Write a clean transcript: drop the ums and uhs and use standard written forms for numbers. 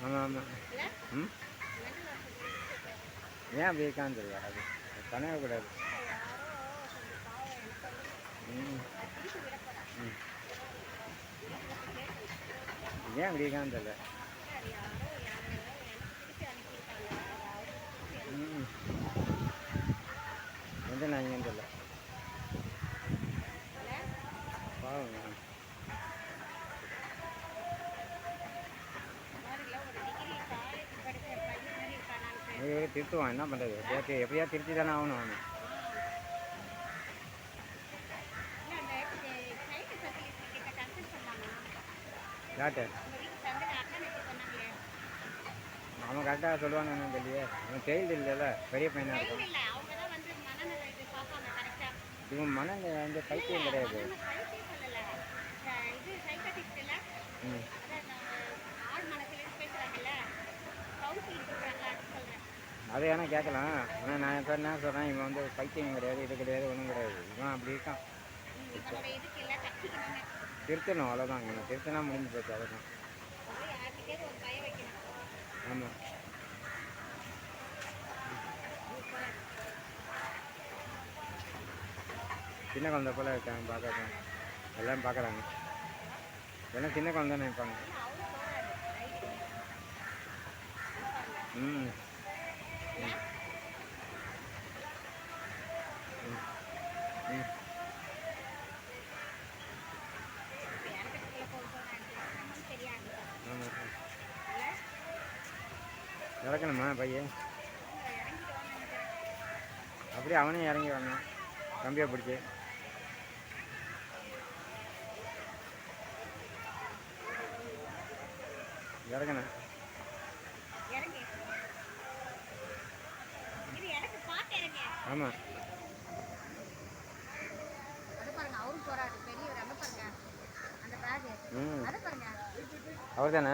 ஆமாம் ஆமாம். ம் ஏன் அப்படி இருக்கான்னு தெரியாது. அது பண்ணவே கூடாது. ம் ம் ஏன் அப்படி இருக்கான்னு தெரியல. ம் எந்த நாய்ங்கன்னு தெரியல. பாவங்க. திருத்துவான், என்ன பண்ணுறது? எப்படியா திருத்தி தானே ஆகணும் அவனு. யார்கிட்ட? அவன் கரெக்டாக சொல்லுவான்னு என்னன்னு தெரியலையே. அவன் சைல்டு இல்லைல்ல, பெரிய பையனாக இருக்கும். இவன் மனநிலை வந்து பைத்தியம் கிடையாது. ம் அதை வேணா கேட்கலாம். ஆனால் நான் இப்போ என்ன சொல்கிறேன், இவன் வந்து பைத்தியம் கிடையாது, இது கிடையாது, ஒன்றும் கிடையாது. இவன் அப்படி இருக்கான். திருத்தணும், அவ்வளோதான். இவனை திருத்தினா முடிஞ்சு போச்சு, அவ்வளோதான். ஆமாம். சின்ன குழந்தை போல் இருக்காங்க பார்க்குறேன். எல்லோரும் பார்க்குறாங்க. எல்லாம் சின்ன குழந்தை நினைப்பாங்க. ம் ம் ம் ஆமாம். இறக்கணுமா பையன்? அப்படியே அவனே இறங்கி வரணும், கம்பியை பிடிச்சி. இறக்கணும். ஆமாம். ம் அவர் தானே?